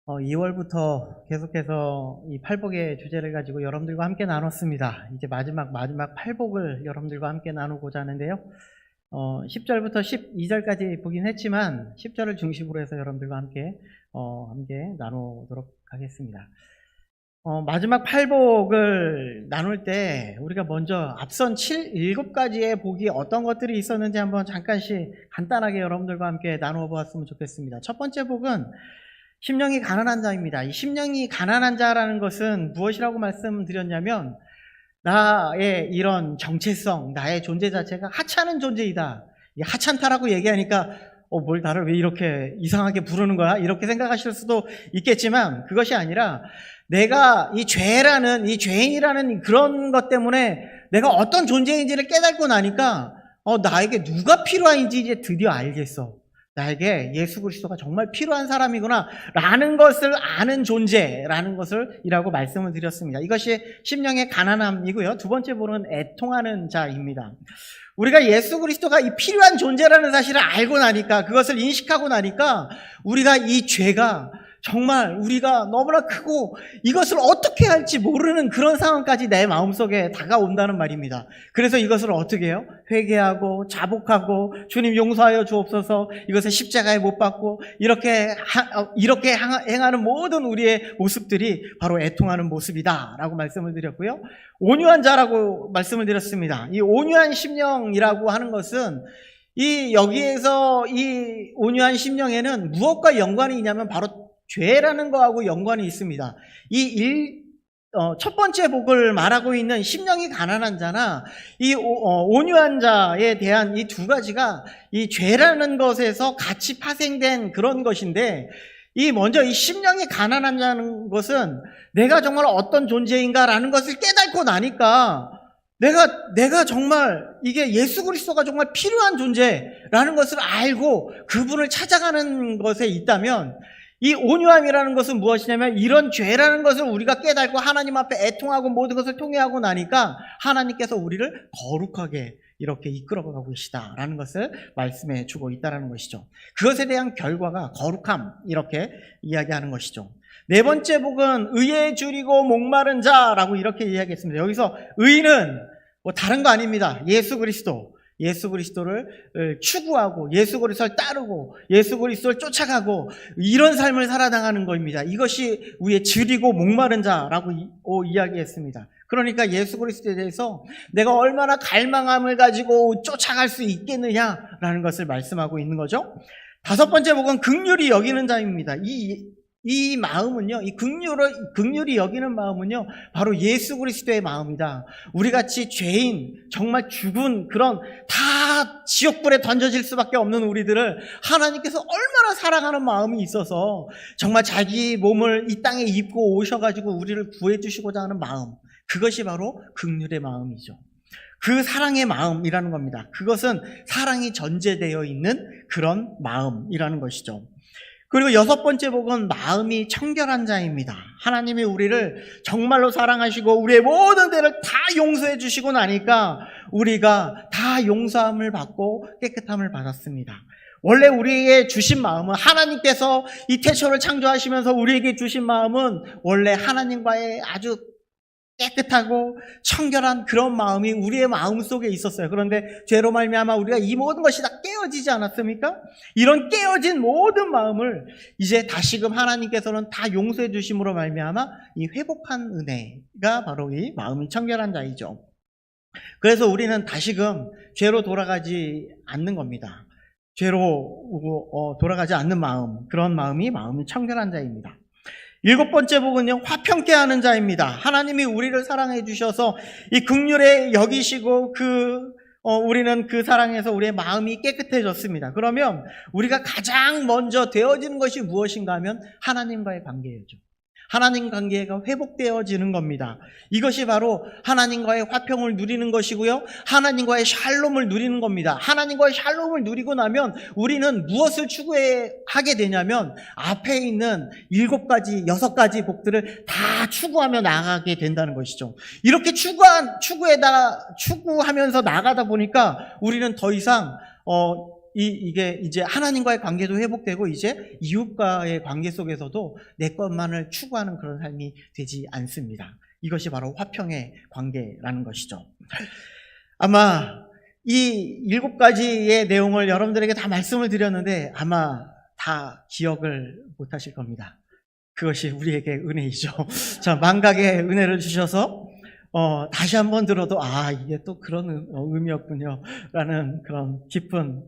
2월부터 계속해서 이 팔복의 주제를 가지고 여러분들과 함께 나눴습니다. 이제 마지막 팔복을 여러분들과 함께 나누고자 하는데요. 10절부터 12절까지 보긴 했지만 10절을 중심으로 해서 여러분들과 함께 나누도록 하겠습니다. 마지막 팔복을 나눌 때 우리가 먼저 앞선 7가지의 복이 어떤 것들이 있었는지 한번 잠깐씩 간단하게 여러분들과 함께 나누어 보았으면 좋겠습니다. 첫 번째 복은 심령이 가난한 자입니다. 이 심령이 가난한 자라는 것은 무엇이라고 말씀드렸냐면 나의 이런 정체성, 나의 존재 자체가 하찮은 존재이다. 하찮다라고 얘기하니까 뭘 나를 왜 이렇게 이상하게 부르는 거야? 이렇게 생각하실 수도 있겠지만 그것이 아니라 내가 이 죄라는, 이 죄인이라는 그런 것 때문에 내가 어떤 존재인지를 깨닫고 나니까 나에게 누가 필요한지 이제 드디어 알겠어. 나에게 예수 그리스도가 정말 필요한 사람이구나 라는 것을 아는 존재라는 것을 이라고 말씀을 드렸습니다. 이것이 심령의 가난함이고요. 두 번째 복은 애통하는 자입니다. 우리가 예수 그리스도가 이 필요한 존재라는 사실을 알고 나니까, 그것을 인식하고 나니까 우리가 이 죄가 정말 우리가 너무나 크고 이것을 어떻게 할지 모르는 그런 상황까지 내 마음속에 다가온다는 말입니다. 그래서 이것을 어떻게 해요? 회개하고 자복하고 주님 용서하여 주옵소서, 이것을 십자가에 못 박고 이렇게 행하는 모든 우리의 모습들이 바로 애통하는 모습이다 라고 말씀을 드렸고요. 온유한 자라고 말씀을 드렸습니다. 이 온유한 심령이라고 하는 것은 여기에서 이 온유한 심령에는 무엇과 연관이 있냐면 바로 죄라는 거하고 연관이 있습니다. 첫 번째 복을 말하고 있는 심령이 가난한 자나 이 온유한 자에 대한 이 두 가지가 이 죄라는 것에서 같이 파생된 그런 것인데, 먼저 이 심령이 가난한 자는 것은 내가 정말 어떤 존재인가라는 것을 깨닫고 나니까 내가 정말 이게 예수 그리스도가 정말 필요한 존재라는 것을 알고 그분을 찾아가는 것에 있다면, 이 온유함이라는 것은 무엇이냐면 이런 죄라는 것을 우리가 깨닫고 하나님 앞에 애통하고 모든 것을 통회하고 나니까 하나님께서 우리를 거룩하게 이렇게 이끌어가고 계시다라는 것을 말씀해 주고 있다는 것이죠. 그것에 대한 결과가 거룩함, 이렇게 이야기하는 것이죠. 네 번째 복은 의에 줄이고 목마른 자라고 이렇게 이야기했습니다. 여기서 의는 다른 거 아닙니다. 예수 그리스도를 추구하고 예수 그리스도를 따르고 예수 그리스도를 쫓아가고 이런 삶을 살아나가는 겁니다. 이것이 우리의 줄이고 목마른 자라고 이야기했습니다. 그러니까 예수 그리스도에 대해서 내가 얼마나 갈망함을 가지고 쫓아갈 수 있겠느냐라는 것을 말씀하고 있는 거죠. 다섯 번째 복은 긍휼히 여기는 자입니다. 이 마음은요, 이 긍휼히 여기는 마음은요, 바로 예수 그리스도의 마음이다. 우리 같이 죄인, 정말 죽은 그런 다 지옥불에 던져질 수밖에 없는 우리들을 하나님께서 얼마나 사랑하는 마음이 있어서 정말 자기 몸을 이 땅에 입고 오셔가지고 우리를 구해주시고자 하는 마음, 그것이 바로 긍휼의 마음이죠. 그 사랑의 마음이라는 겁니다. 그것은 사랑이 전제되어 있는 그런 마음이라는 것이죠. 그리고 여섯 번째 복은 마음이 청결한 자입니다. 하나님이 우리를 정말로 사랑하시고 우리의 모든 죄를 다 용서해 주시고 나니까 우리가 다 용서함을 받고 깨끗함을 받았습니다. 원래 우리에게 주신 마음은, 하나님께서 이 태초를 창조하시면서 우리에게 주신 마음은 원래 하나님과의 아주 깨끗하고 청결한 그런 마음이 우리의 마음속에 있었어요. 그런데 죄로 말미암아 우리가 이 모든 것이 다 깨어지지 않았습니까? 이런 깨어진 모든 마음을 이제 다시금 하나님께서는 다 용서해 주심으로 말미암아 이 회복한 은혜가 바로 이 마음이 청결한 자이죠. 그래서 우리는 다시금 죄로 돌아가지 않는 겁니다. 죄로 돌아가지 않는 마음, 그런 마음이 청결한 자입니다. 일곱 번째 복은요, 화평케 하는 자입니다. 하나님이 우리를 사랑해 주셔서 이 긍휼에 여기시고 우리는 그 사랑에서 우리의 마음이 깨끗해졌습니다. 그러면 우리가 가장 먼저 되어지는 것이 무엇인가 하면 하나님과의 관계죠. 하나님 관계가 회복되어지는 겁니다. 이것이 바로 하나님과의 화평을 누리는 것이고요, 하나님과의 샬롬을 누리는 겁니다. 하나님과의 샬롬을 누리고 나면 우리는 무엇을 추구하게 되냐면 앞에 있는 6가지 복들을 다 추구하며 나아가게 된다는 것이죠. 이렇게 추구하면서 나가다 보니까 우리는 더 이상 이게 이제 하나님과의 관계도 회복되고 이제 이웃과의 관계 속에서도 내 것만을 추구하는 그런 삶이 되지 않습니다. 이것이 바로 화평의 관계라는 것이죠. 아마 이 7가지의 내용을 여러분들에게 다 말씀을 드렸는데 아마 다 기억을 못 하실 겁니다. 그것이 우리에게 은혜이죠. 자, 망각의 은혜를 주셔서 다시 한번 들어도 이게 또 그런 의미였군요 라는 그런 깊은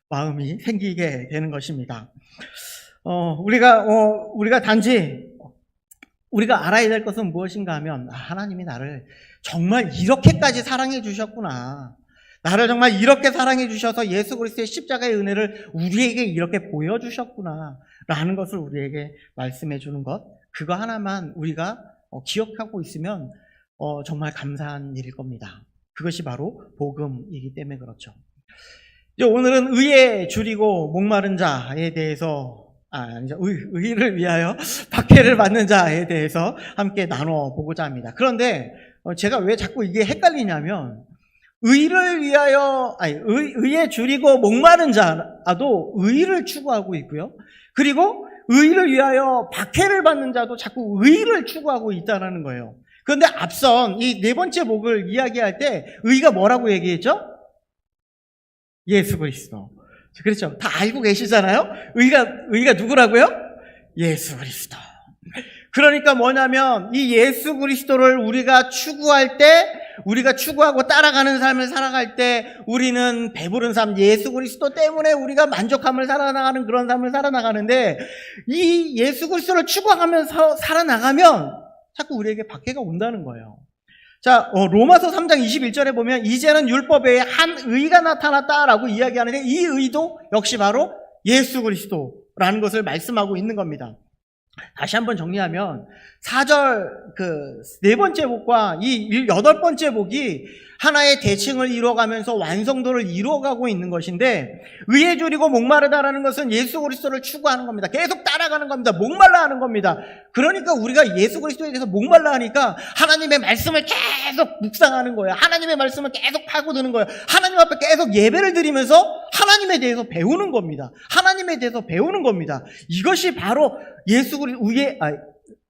마음이 생기게 되는 것입니다. 우리가 단지 우리가 알아야 될 것은 무엇인가 하면 하나님이 나를 정말 이렇게까지 사랑해 주셨구나, 나를 정말 이렇게 사랑해 주셔서 예수 그리스도의 십자가의 은혜를 우리에게 이렇게 보여주셨구나 라는 것을 우리에게 말씀해 주는 것, 그거 하나만 우리가 기억하고 있으면 정말 감사한 일일 겁니다. 그것이 바로 복음이기 때문에 그렇죠. 이제 오늘은 의에 줄이고 목마른 자에 대해서 의를 위하여 박해를 받는 자에 대해서 함께 나눠보고자 합니다. 그런데 제가 왜 자꾸 이게 헷갈리냐면 의를 위하여 의에 줄이고 목마른 자도 의를 추구하고 있고요. 그리고 의를 위하여 박해를 받는 자도 자꾸 의를 추구하고 있다는 거예요. 그런데 앞선 이 4번째 복을 이야기할 때 의가 뭐라고 얘기했죠? 예수 그리스도. 그렇죠. 다 알고 계시잖아요. 의가 누구라고요? 예수 그리스도. 그러니까 뭐냐면 이 예수 그리스도를 우리가 추구할 때, 우리가 추구하고 따라가는 삶을 살아갈 때 우리는 배부른 삶, 예수 그리스도 때문에 우리가 만족함을 살아나가는 그런 삶을 살아나가는데, 이 예수 그리스도를 추구하면서 살아나가면 자꾸 우리에게 박해가 온다는 거예요. 자, 로마서 3장 21절에 보면 이제는 율법 외에 한 의가 나타났다라고 이야기하는데, 이 의도 역시 바로 예수 그리스도라는 것을 말씀하고 있는 겁니다. 다시 한번 정리하면 4절 4번째 복과 이 8번째 복이 하나의 대칭을 이루어가면서 완성도를 이루어가고 있는 것인데, 의에 줄이고 목마르다라는 것은 예수 그리스도를 추구하는 겁니다. 계속 따라가는 겁니다. 목말라 하는 겁니다. 그러니까 우리가 예수 그리스도에 대해서 목말라 하니까 하나님의 말씀을 계속 묵상하는 거예요. 하나님의 말씀을 계속 파고드는 거예요. 하나님 앞에 계속 예배를 드리면서 하나님에 대해서 배우는 겁니다. 하나님에 대해서 배우는 겁니다. 이것이 바로 예수 그리스도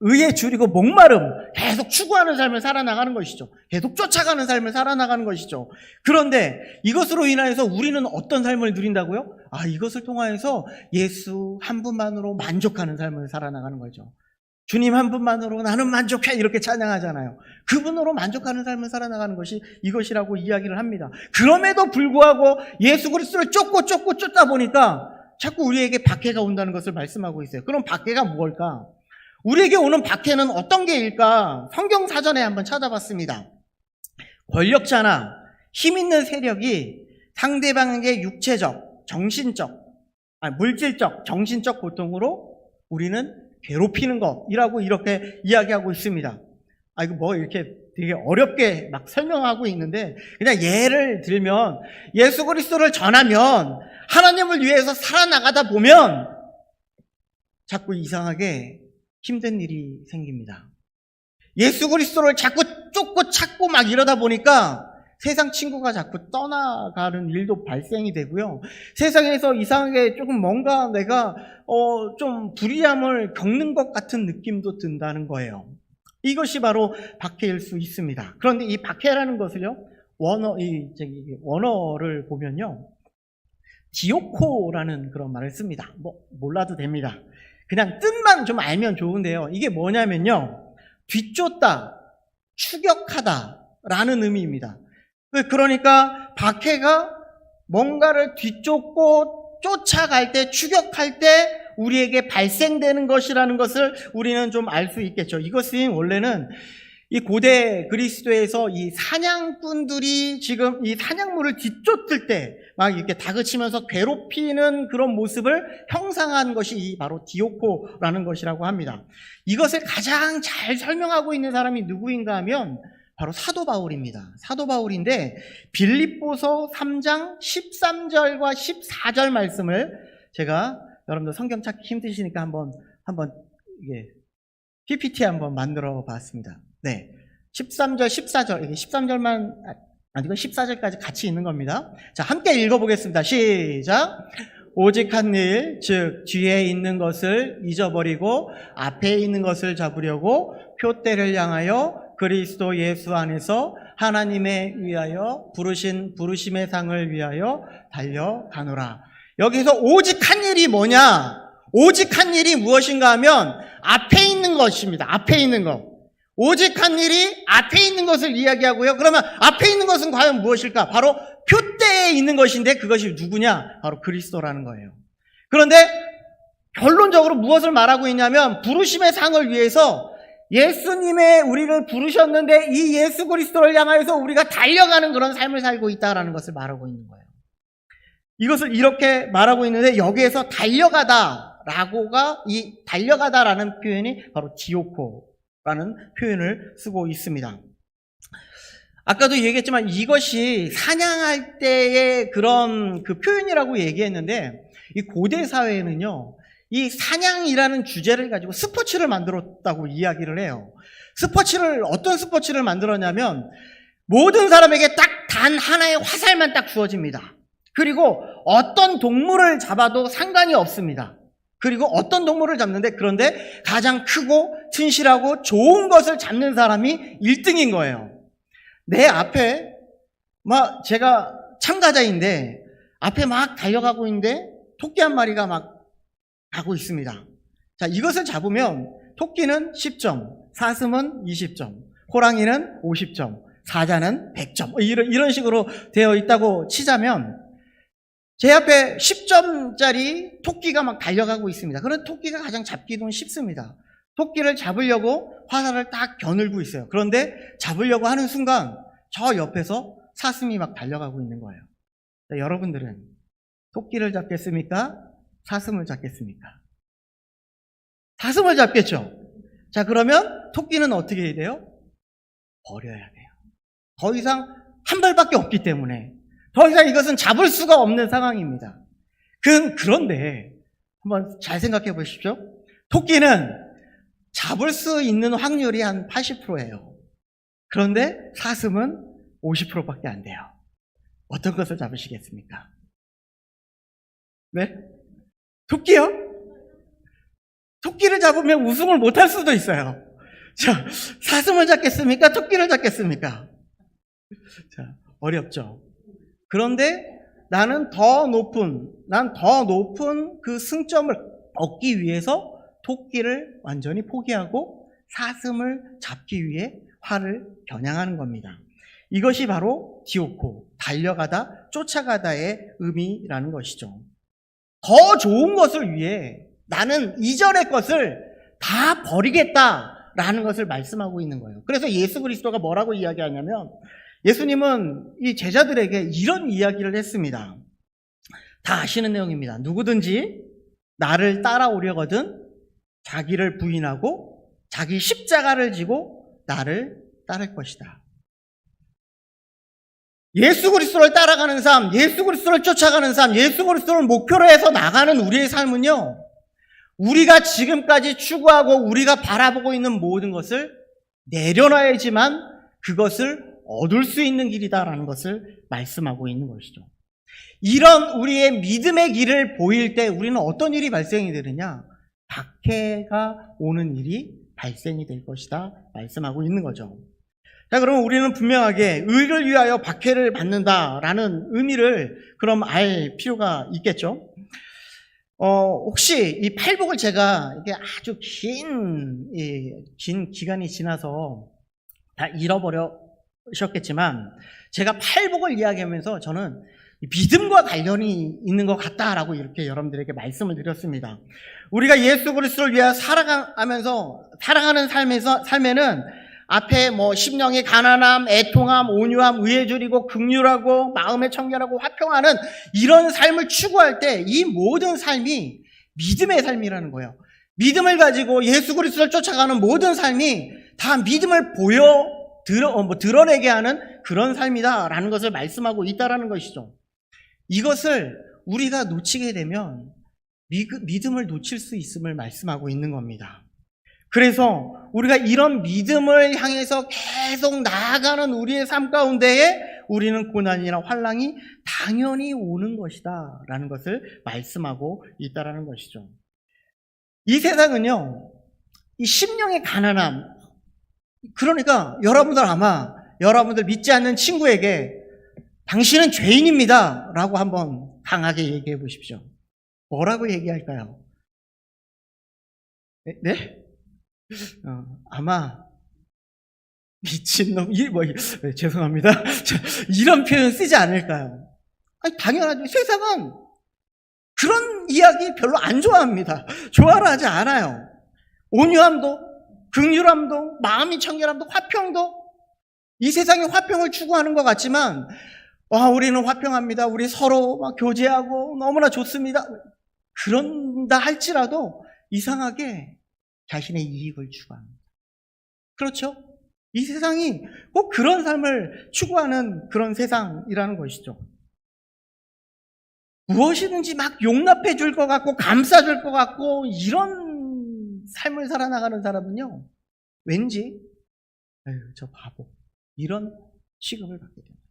의에 줄이고 목마름, 계속 추구하는 삶을 살아나가는 것이죠. 계속 쫓아가는 삶을 살아나가는 것이죠. 그런데 이것으로 인하여서 우리는 어떤 삶을 누린다고요? 이것을 통하여서 예수 한 분만으로 만족하는 삶을 살아나가는 거죠. 주님 한 분만으로 나는 만족해, 이렇게 찬양하잖아요. 그분으로 만족하는 삶을 살아나가는 것이 이것이라고 이야기를 합니다. 그럼에도 불구하고 예수 그리스도를 쫓다 보니까 자꾸 우리에게 박해가 온다는 것을 말씀하고 있어요. 그럼 박해가 무엇일까? 우리에게 오는 박해는 어떤 게일까? 성경 사전에 한번 찾아봤습니다. 권력자나 힘 있는 세력이 상대방에게 육체적, 물질적, 정신적 고통으로 우리는 괴롭히는 것이라고 이렇게 이야기하고 있습니다. 이거 이렇게 되게 어렵게 막 설명하고 있는데, 그냥 예를 들면 예수 그리스도를 전하면, 하나님을 위해서 살아나가다 보면 자꾸 이상하게 힘든 일이 생깁니다. 예수 그리스도를 자꾸 쫓고 찾고 막 이러다 보니까 세상 친구가 자꾸 떠나가는 일도 발생이 되고요. 세상에서 이상하게 조금 뭔가 내가 좀 불이함을 겪는 것 같은 느낌도 든다는 거예요. 이것이 바로 박해일 수 있습니다. 그런데 이 박해라는 것을요, 원어를 보면요, 디오코라는 그런 말을 씁니다. 몰라도 됩니다. 그냥 뜻만 좀 알면 좋은데요. 이게 뭐냐면요, 뒤쫓다, 추격하다 라는 의미입니다. 그러니까 박해가 뭔가를 뒤쫓고 쫓아갈 때, 추격할 때 우리에게 발생되는 것이라는 것을 우리는 좀 알 수 있겠죠. 이것은 원래는 이 고대 그리스도에서 이 사냥꾼들이 지금 이 사냥물을 뒤쫓을 때 막 이렇게 다그치면서 괴롭히는 그런 모습을 형상한 것이 바로 디오코라는 것이라고 합니다. 이것을 가장 잘 설명하고 있는 사람이 누구인가 하면 바로 사도 바울입니다. 사도 바울인데 빌립보서 3장 13절과 14절 말씀을 제가, 여러분들 성경 찾기 힘드시니까 한번 이게 PPT 한번 만들어 봤습니다. 네. 13절, 14절, 이게 13절만 이건 14절까지 같이 있는 겁니다. 자, 함께 읽어보겠습니다. 시작. 오직 한 일, 즉 뒤에 있는 것을 잊어버리고 앞에 있는 것을 잡으려고 표대를 향하여 그리스도 예수 안에서 하나님에 위하여 부르심의 상을 위하여 달려가노라. 여기서 오직 한 일이 뭐냐? 오직 한 일이 무엇인가 하면 앞에 있는 것입니다. 앞에 있는 것. 오직 한 일이 앞에 있는 것을 이야기하고요. 그러면 앞에 있는 것은 과연 무엇일까? 바로 표대에 있는 것인데 그것이 누구냐? 바로 그리스도라는 거예요. 그런데 결론적으로 무엇을 말하고 있냐면 부르심의 상을 위해서 예수님의 우리를 부르셨는데 이 예수 그리스도를 향하여서 우리가 달려가는 그런 삶을 살고 있다라는 것을 말하고 있는 거예요. 이것을 이렇게 말하고 있는데 여기에서 이 달려가다라는 표현이 바로 디오코라는 표현을 쓰고 있습니다. 아까도 얘기했지만 이것이 사냥할 때의 그런 그 표현이라고 얘기했는데 이 고대 사회에는요, 이 사냥이라는 주제를 가지고 스포츠를 만들었다고 이야기를 해요. 어떤 스포츠를 만들었냐면 모든 사람에게 딱 단 하나의 화살만 딱 주어집니다. 그리고 어떤 동물을 잡아도 상관이 없습니다. 그리고 어떤 동물을 잡는데 그런데 가장 크고 튼실하고 좋은 것을 잡는 사람이 1등인 거예요. 내 앞에 제가 참가자인데 앞에 막 달려가고 있는데 토끼 한 마리가 막 가고 있습니다. 자, 이것을 잡으면 토끼는 10점, 사슴은 20점, 호랑이는 50점, 사자는 100점 이런 식으로 되어 있다고 치자면 제 앞에 10점짜리 토끼가 막 달려가고 있습니다. 그런 토끼가 가장 잡기도 쉽습니다. 토끼를 잡으려고 화살을 딱 겨누고 있어요. 그런데 잡으려고 하는 순간 저 옆에서 사슴이 막 달려가고 있는 거예요. 자, 여러분들은 토끼를 잡겠습니까? 사슴을 잡겠습니까? 사슴을 잡겠죠. 자, 그러면 토끼는 어떻게 해야 돼요? 버려야 돼요. 더 이상 한 발밖에 없기 때문에 더 이상 이것은 잡을 수가 없는 상황입니다. 그런데 한번 잘 생각해 보십시오. 토끼는 잡을 수 있는 확률이 한 80%예요. 그런데 사슴은 50%밖에 안 돼요. 어떤 것을 잡으시겠습니까? 네? 토끼요? 토끼를 잡으면 우승을 못할 수도 있어요. 자, 사슴을 잡겠습니까? 토끼를 잡겠습니까? 자, 어렵죠. 그런데 나는 더 높은 그 승점을 얻기 위해서 토끼를 완전히 포기하고 사슴을 잡기 위해 활을 겨냥하는 겁니다. 이것이 바로 디오코, 달려가다, 쫓아가다의 의미라는 것이죠. 더 좋은 것을 위해 나는 이전의 것을 다 버리겠다라는 것을 말씀하고 있는 거예요. 그래서 예수 그리스도가 뭐라고 이야기하냐면 예수님은 이 제자들에게 이런 이야기를 했습니다. 다 아시는 내용입니다. 누구든지 나를 따라오려거든 자기를 부인하고 자기 십자가를 지고 나를 따를 것이다. 예수 그리스도를 따라가는 삶, 예수 그리스도를 쫓아가는 삶, 예수 그리스도를 목표로 해서 나가는 우리의 삶은요, 우리가 지금까지 추구하고 우리가 바라보고 있는 모든 것을 내려놔야지만 그것을 얻을 수 있는 길이다라는 것을 말씀하고 있는 것이죠. 이런 우리의 믿음의 길을 보일 때 우리는 어떤 일이 발생이 되느냐? 박해가 오는 일이 발생이 될 것이다 말씀하고 있는 거죠. 자, 그러면 우리는 분명하게 의를 위하여 박해를 받는다라는 의미를 그럼 알 필요가 있겠죠. 혹시 이 팔복을 제가 이게 아주 긴 기간이 지나서 다 잃어버리셨겠지만 제가 팔복을 이야기하면서 저는 믿음과 관련이 있는 것 같다라고 이렇게 여러분들에게 말씀을 드렸습니다. 우리가 예수 그리스도를 위하여 살아가는 삶에는 앞에 심령의 가난함, 애통함, 온유함, 의에 줄이고 긍휼하고 마음에 청결하고 화평하는 이런 삶을 추구할 때 이 모든 삶이 믿음의 삶이라는 거예요. 믿음을 가지고 예수 그리스도를 쫓아가는 모든 삶이 다 믿음을 드러내게 하는 그런 삶이다라는 것을 말씀하고 있다라는 것이죠. 이것을 우리가 놓치게 되면 믿음을 놓칠 수 있음을 말씀하고 있는 겁니다. 그래서 우리가 이런 믿음을 향해서 계속 나아가는 우리의 삶 가운데에 우리는 고난이나 환난이 당연히 오는 것이다 라는 것을 말씀하고 있다라는 것이죠. 이 세상은요, 이 심령의 가난함, 그러니까 여러분들 믿지 않는 친구에게 당신은 죄인입니다 라고 한번 강하게 얘기해 보십시오. 뭐라고 얘기할까요? 네? 아마 미친놈, 죄송합니다. 이런 표현 쓰지 않을까요? 아니, 당연하죠. 세상은 그런 이야기 별로 안 좋아합니다. 좋아를 하지 않아요. 온유함도, 긍휼함도, 마음이 청결함도, 화평도, 이 세상이 화평을 추구하는 것 같지만, 우리는 화평합니다. 우리 서로 막 교제하고 너무나 좋습니다. 그런다 할지라도 이상하게 자신의 이익을 추구합니다. 그렇죠? 이 세상이 꼭 그런 삶을 추구하는 그런 세상이라는 것이죠. 무엇이든지 막 용납해 줄 것 같고 감싸 줄 것 같고 이런 삶을 살아나가는 사람은요, 왠지 저 바보, 이런 취급을 받게 됩니다.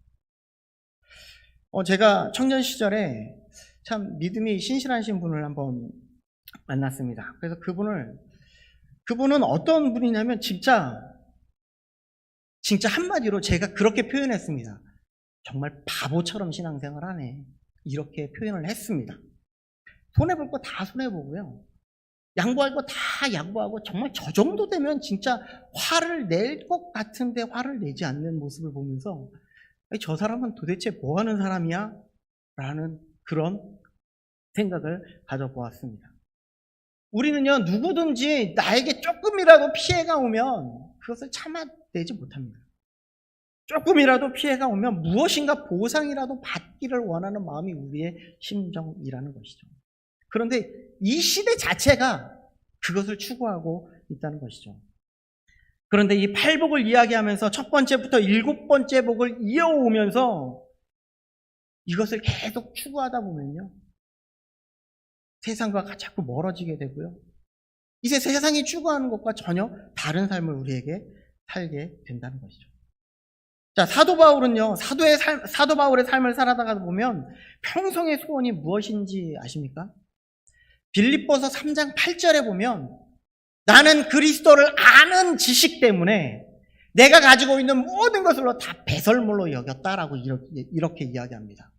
제가 청년 시절에 참 믿음이 신실하신 분을 한번 만났습니다. 그래서 그분은 어떤 분이냐면 진짜 한마디로 제가 그렇게 표현했습니다. 정말 바보처럼 신앙생활 하네, 이렇게 표현을 했습니다. 손해볼 거 다 손해보고요, 양보할 거 다 양보하고, 정말 저 정도 되면 진짜 화를 낼 것 같은데 화를 내지 않는 모습을 보면서 저 사람은 도대체 뭐 하는 사람이야? 라는 그런 생각을 가져보았습니다. 우리는요, 누구든지 나에게 조금이라도 피해가 오면 그것을 참아내지 못합니다. 조금이라도 피해가 오면 무엇인가 보상이라도 받기를 원하는 마음이 우리의 심정이라는 것이죠. 그런데 이 시대 자체가 그것을 추구하고 있다는 것이죠. 그런데 이 팔복을 이야기하면서 첫 번째부터 일곱 번째 복을 이어오면서 이것을 계속 추구하다 보면요, 세상과 자꾸 멀어지게 되고요, 이제 세상이 추구하는 것과 전혀 다른 삶을 우리에게 살게 된다는 것이죠. 자, 사도 바울의 삶을 살아가다 보면 평생의 소원이 무엇인지 아십니까? 빌립보서 3장 8절에 보면 나는 그리스도를 아는 지식 때문에 내가 가지고 있는 모든 것을 다 배설물로 여겼다라고 이렇게 이야기합니다.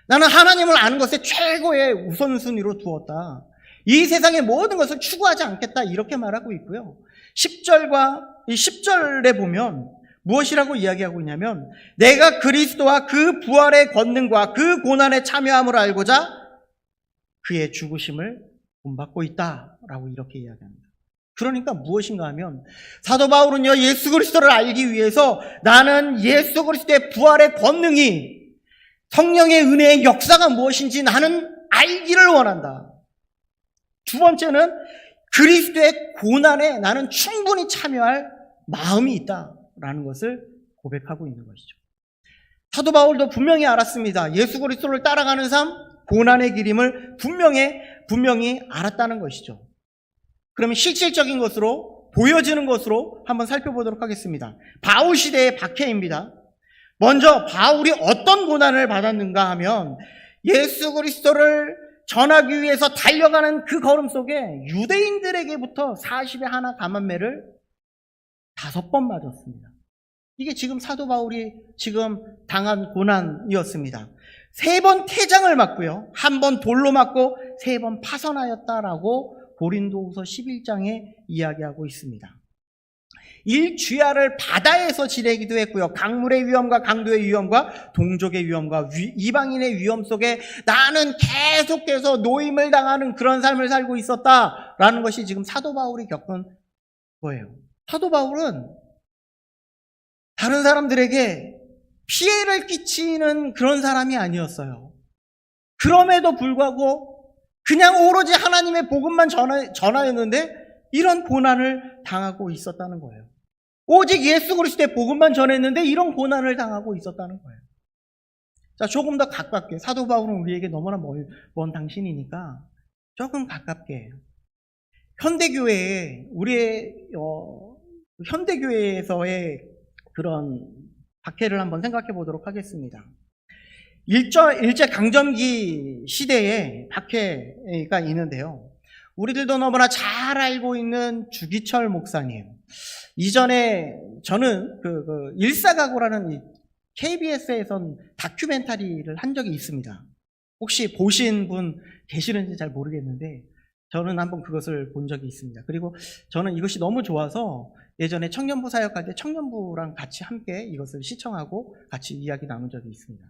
나는 하나님을 아는 것에 최고의 우선순위로 두었다. 이 세상의 모든 것을 추구하지 않겠다, 이렇게 말하고 있고요. 10절에 보면 무엇이라고 이야기하고 있냐면 내가 그리스도와 그 부활의 권능과 그 고난에 참여함을 알고자 그의 죽으심을 본받고 있다라고 이렇게 이야기합니다. 그러니까 무엇인가 하면 사도 바울은요, 예수 그리스도를 알기 위해서 나는 예수 그리스도의 부활의 권능이, 성령의 은혜의 역사가 무엇인지 나는 알기를 원한다. 두 번째는 그리스도의 고난에 나는 충분히 참여할 마음이 있다라는 것을 고백하고 있는 것이죠. 사도 바울도 분명히 알았습니다. 예수 그리스도를 따라가는 삶, 고난의 길임을 분명히 알았다는 것이죠. 그러면 실질적인 것으로, 보여지는 것으로 한번 살펴보도록 하겠습니다. 바울 시대의 박해입니다. 먼저 바울이 어떤 고난을 받았는가 하면 예수 그리스도를 전하기 위해서 달려가는 그 걸음 속에 유대인들에게부터 40에 하나 감한매를 5번 맞았습니다. 이게 지금 사도 바울이 지금 당한 고난이었습니다. 3번 태장을 맞고요, 1번 돌로 맞고 3번 파선하였다라고 고린도후서 11장에 이야기하고 있습니다. 일주야를 바다에서 지내기도 했고요, 강물의 위험과 강도의 위험과 동족의 위험과 이방인의 위험 속에 나는 계속해서 노임을 당하는 그런 삶을 살고 있었다라는 것이 지금 사도 바울이 겪은 거예요. 사도 바울은 다른 사람들에게 피해를 끼치는 그런 사람이 아니었어요. 그럼에도 불구하고 그냥 오로지 하나님의 복음만 전하였는데 이런 고난을 당하고 있었다는 거예요. 오직 예수 그리스도의 복음만 전했는데 이런 고난을 당하고 있었다는 거예요. 자, 조금 더 가깝게, 사도 바울은 우리에게 너무나 먼 당신이니까 조금 가깝게, 현대교회에, 현대교회에서의 그런 박해를 한번 생각해 보도록 하겠습니다. 일제강점기 시대에 박해가 있는데요. 우리들도 너무나 잘 알고 있는 주기철 목사님. 이전에 저는 일사각오라는 KBS에선 다큐멘터리를 한 적이 있습니다. 혹시 보신 분 계시는지 잘 모르겠는데 저는 한번 그것을 본 적이 있습니다. 그리고 저는 이것이 너무 좋아서 예전에 청년부 사역할 때 청년부랑 같이 함께 이것을 시청하고 같이 이야기 나눈 적이 있습니다.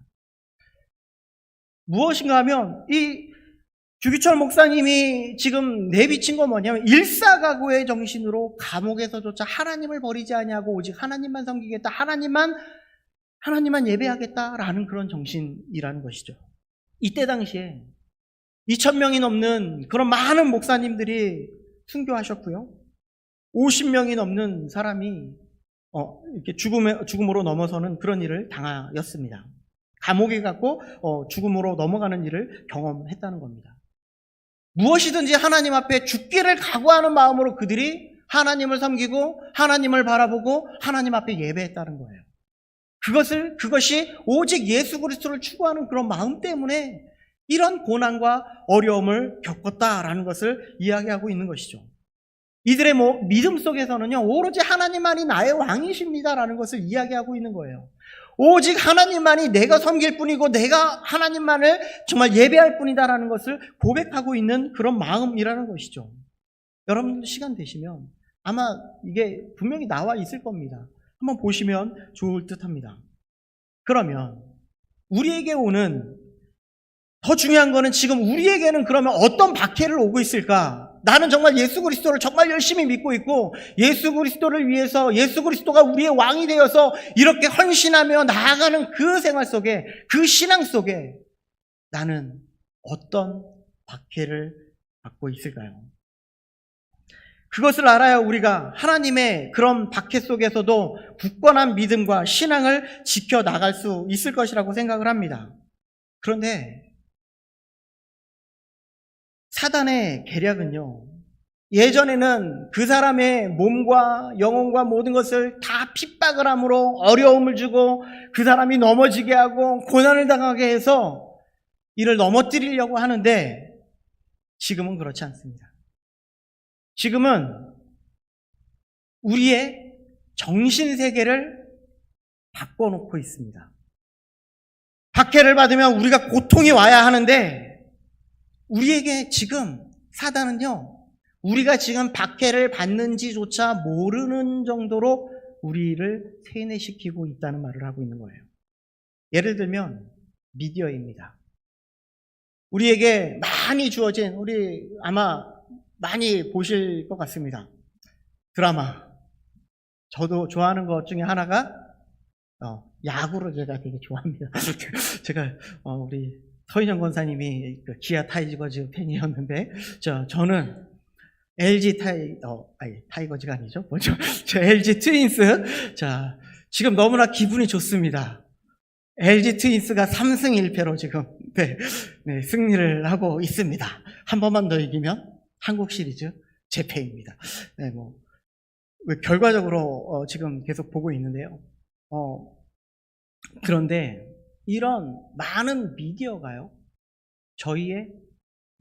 무엇인가 하면 이 주기철 목사님이 지금 내비친 건 뭐냐면 일사각오의 정신으로 감옥에서조차 하나님을 버리지 아니하고 오직 하나님만 섬기겠다, 하나님만 예배하겠다라는 그런 정신이라는 것이죠. 이때 당시에 2,000명이 넘는 그런 많은 목사님들이 순교하셨고요. 50명이 넘는 사람이 이렇게 죽음으로 넘어서는 그런 일을 당하였습니다. 감옥에 갔고 죽음으로 넘어가는 일을 경험했다는 겁니다. 무엇이든지 하나님 앞에 죽기를 각오하는 마음으로 그들이 하나님을 섬기고 하나님을 바라보고 하나님 앞에 예배했다는 거예요. 그것이 오직 예수 그리스도를 추구하는 그런 마음 때문에 이런 고난과 어려움을 겪었다라는 것을 이야기하고 있는 것이죠. 이들의 믿음 속에서는요, 오로지 하나님만이 나의 왕이십니다라는 것을 이야기하고 있는 거예요. 오직 하나님만이 내가 섬길 뿐이고 내가 하나님만을 정말 예배할 뿐이다라는 것을 고백하고 있는 그런 마음이라는 것이죠. 여러분들 시간 되시면 아마 이게 분명히 나와 있을 겁니다. 한번 보시면 좋을 듯합니다. 그러면 우리에게 오는 더 중요한 거는 지금 우리에게는 그러면 어떤 박해를 오고 있을까? 나는 정말 예수 그리스도를 정말 열심히 믿고 있고 예수 그리스도를 위해서 예수 그리스도가 우리의 왕이 되어서 이렇게 헌신하며 나아가는 그 생활 속에, 그 신앙 속에 나는 어떤 박해를 받고 있을까요? 그것을 알아야 우리가 하나님의 그런 박해 속에서도 굳건한 믿음과 신앙을 지켜나갈 수 있을 것이라고 생각을 합니다. 그런데 사단의 계략은요, 예전에는 그 사람의 몸과 영혼과 모든 것을 다 핍박을 함으로 어려움을 주고 그 사람이 넘어지게 하고 고난을 당하게 해서 이를 넘어뜨리려고 하는데 지금은 그렇지 않습니다. 지금은 우리의 정신세계를 바꿔놓고 있습니다. 박해를 받으면 우리가 고통이 와야 하는데 우리에게 지금 사단은요, 우리가 지금 박해를 받는지조차 모르는 정도로 우리를 세뇌시키고 있다는 말을 하고 있는 거예요. 예를 들면 미디어입니다. 우리에게 많이 주어진, 우리 아마 많이 보실 것 같습니다. 드라마. 저도 좋아하는 것 중에 하나가 야구를 제가 되게 좋아합니다. 제가 우리 서인영 권사님이 기아 타이거즈 팬이었는데 저는 LG 타이거즈가 아니죠. 뭐죠? 저 LG 트윈스. 자, 지금 너무나 기분이 좋습니다. LG 트윈스가 3승 1패로 지금 네, 승리를 하고 있습니다. 한 번만 더 이기면 한국 시리즈 재패입니다. 네, 결과적으로 지금 계속 보고 있는데요. 그런데 이런 많은 미디어가요, 저희의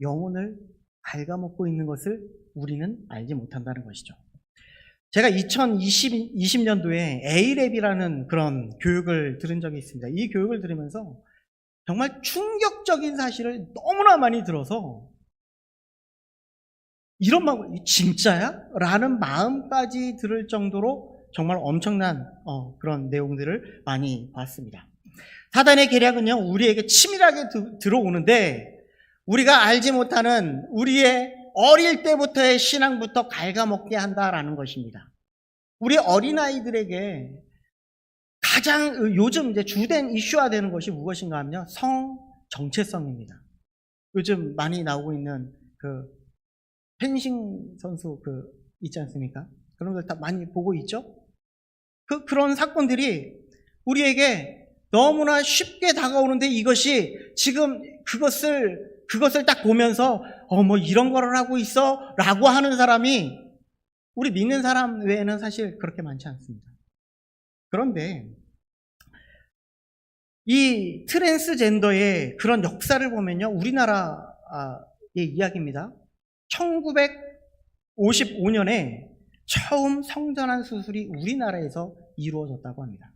영혼을 갉아먹고 있는 것을 우리는 알지 못한다는 것이죠. 제가 2020년도에 A랩이라는 그런 교육을 들은 적이 있습니다. 이 교육을 들으면서 정말 충격적인 사실을 너무나 많이 들어서 이런 마음, 진짜야? 라는 마음까지 들을 정도로 정말 엄청난 그런 내용들을 많이 봤습니다. 사단의 계략은요, 우리에게 치밀하게 들어오는데 우리가 알지 못하는 우리의 어릴 때부터의 신앙부터 갉아먹게 한다라는 것입니다. 우리 어린아이들에게 가장 요즘 이제 주된 이슈화 되는 것이 무엇인가 하면요, 성 정체성입니다. 요즘 많이 나오고 있는 펜싱 선수 있지 않습니까? 그런 걸 다 많이 보고 있죠? 그런 사건들이 우리에게 너무나 쉽게 다가오는데 이것이 지금 그것을 딱 보면서 이런 거를 하고 있어 라고 하는 사람이 우리 믿는 사람 외에는 사실 그렇게 많지 않습니다. 그런데 이 트랜스젠더의 그런 역사를 보면요, 우리나라의 이야기입니다. 1955년에 처음 성전환 수술이 우리나라에서 이루어졌다고 합니다.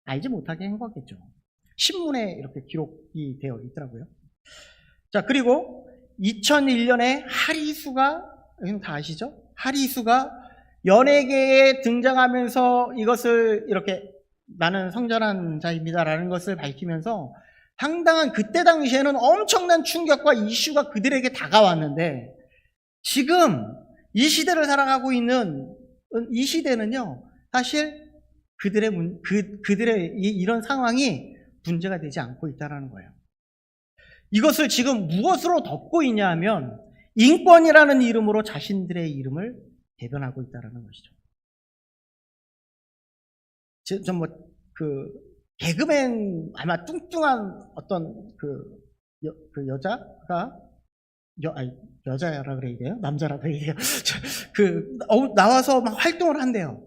알지 못하게 한 거겠죠. 신문에 이렇게 기록이 되어 있더라고요. 자, 그리고 2001년에 하리수가, 여러분 다 아시죠? 하리수가 연예계에 등장하면서 이것을 이렇게 나는 성전환 자입니다라는 것을 밝히면서 상당한 그때 당시에는 엄청난 충격과 이슈가 그들에게 다가왔는데, 지금 이 시대를 살아가고 있는 이 시대는요, 사실 그들의 이런 상황이 문제가 되지 않고 있다는 거예요. 이것을 지금 무엇으로 덮고 있냐 하면 인권이라는 이름으로 자신들의 이름을 대변하고 있다는 것이죠. 개그맨, 아마 뚱뚱한 어떤 여자가, 여자라 그래야 돼요? 남자라 그래야 돼요? 나와서 막 활동을 한대요.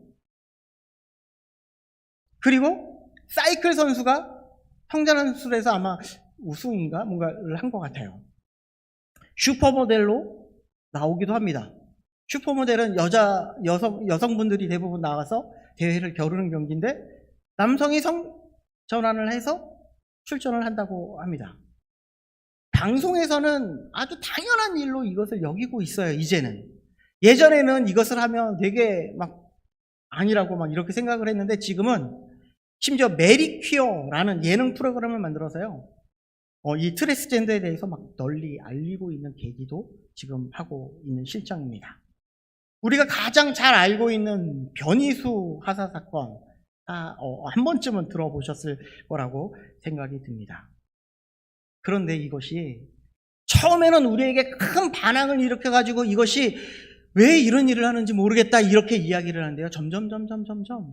그리고 사이클 선수가 성전환 수술에서 아마 우승인가 뭔가를 한 것 같아요. 슈퍼모델로 나오기도 합니다. 슈퍼모델은 여성분들이 대부분 나와서 대회를 겨루는 경기인데, 남성이 성전환을 해서 출전을 한다고 합니다. 방송에서는 아주 당연한 일로 이것을 여기고 있어요, 이제는. 예전에는 이것을 하면 되게 아니라고 이렇게 생각을 했는데, 지금은 심지어 메리 퀴어라는 예능 프로그램을 만들어서요, 이 트랜스젠더에 대해서 널리 알리고 있는 계기도 지금 하고 있는 실정입니다. 우리가 가장 잘 알고 있는 변희수 하사 사건, 한 번쯤은 들어보셨을 거라고 생각이 듭니다. 그런데 이것이 처음에는 우리에게 큰 반항을 일으켜가지고 이것이 왜 이런 일을 하는지 모르겠다 이렇게 이야기를 하는데요, 점점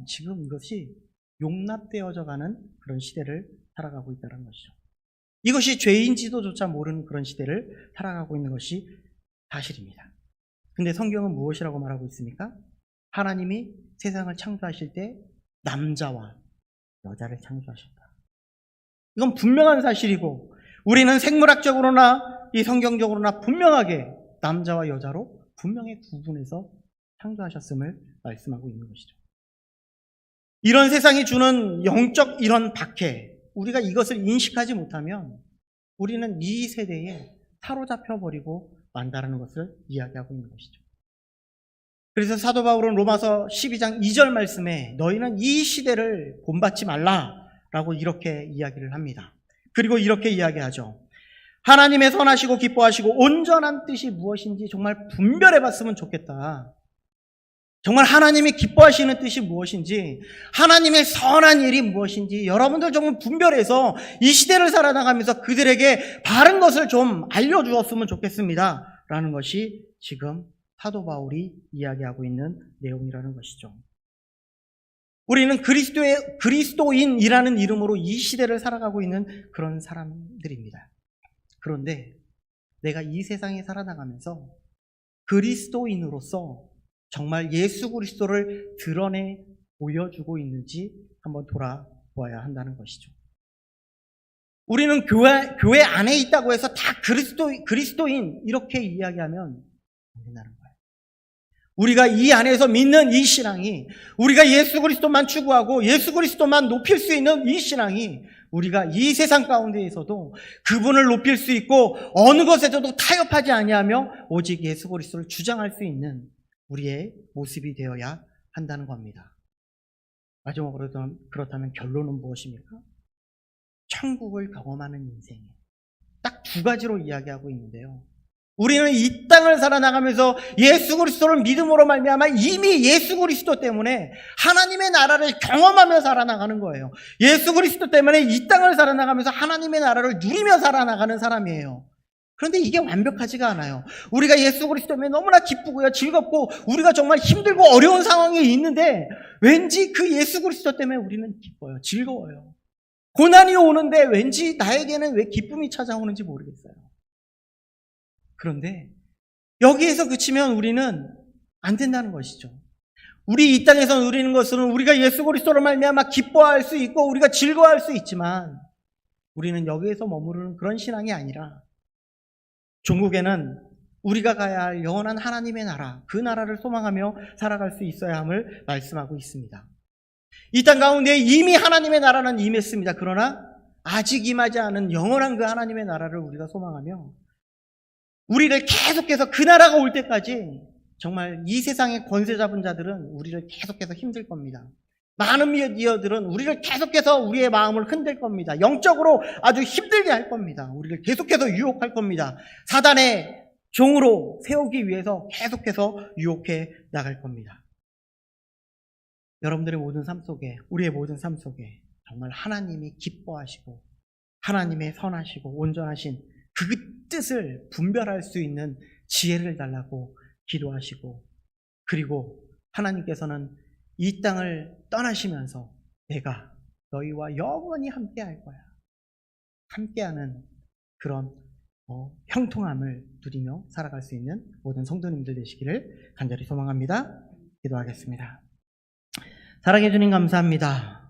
지금 이것이 용납되어져 가는 그런 시대를 살아가고 있다는 것이죠. 이것이 죄인지도조차 모르는 그런 시대를 살아가고 있는 것이 사실입니다. 근데 성경은 무엇이라고 말하고 있습니까? 하나님이 세상을 창조하실 때 남자와 여자를 창조하셨다. 이건 분명한 사실이고, 우리는 생물학적으로나 이 성경적으로나 분명하게 남자와 여자로 분명히 구분해서 창조하셨음을 말씀하고 있는 것이죠. 이런 세상이 주는 영적 이런 박해, 우리가 이것을 인식하지 못하면 우리는 이 세대에 사로잡혀버리고 만다라는 것을 이야기하고 있는 것이죠. 그래서 사도 바울은 로마서 12장 2절 말씀에 너희는 이 시대를 본받지 말라라고 이렇게 이야기를 합니다. 그리고 이렇게 이야기하죠. 하나님의 선하시고 기뻐하시고 온전한 뜻이 무엇인지 정말 분별해 봤으면 좋겠다. 정말 하나님이 기뻐하시는 뜻이 무엇인지, 하나님의 선한 일이 무엇인지 여러분들 정말 분별해서 이 시대를 살아나가면서 그들에게 바른 것을 좀 알려주었으면 좋겠습니다 라는 것이 지금 사도 바울이 이야기하고 있는 내용이라는 것이죠. 우리는 그리스도인이라는 이름으로 이 시대를 살아가고 있는 그런 사람들입니다. 그런데 내가 이 세상에 살아나가면서 그리스도인으로서 정말 예수 그리스도를 드러내 보여주고 있는지 한번 돌아보아야 한다는 것이죠. 우리는 교회 안에 있다고 해서 다 그리스도인 이렇게 이야기하면 안 된다는 거예요. 우리가 이 안에서 믿는 이 신앙이, 우리가 예수 그리스도만 추구하고 예수 그리스도만 높일 수 있는 이 신앙이, 우리가 이 세상 가운데에서도 그분을 높일 수 있고 어느 것에서도 타협하지 아니하며 오직 예수 그리스도를 주장할 수 있는 우리의 모습이 되어야 한다는 겁니다. 마지막으로 그렇다면 결론은 무엇입니까? 천국을 경험하는 인생이에요. 딱 두 가지로 이야기하고 있는데요. 우리는 이 땅을 살아나가면서 예수 그리스도를 믿음으로 말미암아 이미 예수 그리스도 때문에 하나님의 나라를 경험하며 살아나가는 거예요. 예수 그리스도 때문에 이 땅을 살아나가면서 하나님의 나라를 누리며 살아나가는 사람이에요. 그런데 이게 완벽하지가 않아요. 우리가 예수 그리스도 때문에 너무나 기쁘고요, 즐겁고, 우리가 정말 힘들고 어려운 상황에 있는데 왠지 그 예수 그리스도 때문에 우리는 기뻐요, 즐거워요. 고난이 오는데 왠지 나에게는 왜 기쁨이 찾아오는지 모르겠어요. 그런데 여기에서 그치면 우리는 안 된다는 것이죠. 우리 이 땅에서 누리는 것은 우리가 예수 그리스도로 말미암아 기뻐할 수 있고 우리가 즐거워할 수 있지만 우리는 여기에서 머무르는 그런 신앙이 아니라 종국에는 우리가 가야 할 영원한 하나님의 나라, 그 나라를 소망하며 살아갈 수 있어야 함을 말씀하고 있습니다. 이 땅 가운데 이미 하나님의 나라는 임했습니다. 그러나 아직 임하지 않은 영원한 그 하나님의 나라를 우리가 소망하며 우리를 계속해서 그 나라가 올 때까지 정말 이 세상의 권세 잡은 자들은 우리를 계속해서 힘들 겁니다. 많은 미디어들은 우리를 계속해서 우리의 마음을 흔들 겁니다. 영적으로 아주 힘들게 할 겁니다. 우리를 계속해서 유혹할 겁니다. 사단의 종으로 세우기 위해서 계속해서 유혹해 나갈 겁니다. 여러분들의 모든 삶 속에, 우리의 모든 삶 속에 정말 하나님이 기뻐하시고 하나님의 선하시고 온전하신 그 뜻을 분별할 수 있는 지혜를 달라고 기도하시고, 그리고 하나님께서는 이 땅을 떠나시면서 내가 너희와 영원히 함께 할 거야, 함께하는 그런 형통함을 누리며 살아갈 수 있는 모든 성도님들 되시기를 간절히 소망합니다. 기도하겠습니다. 사랑해 주님 감사합니다.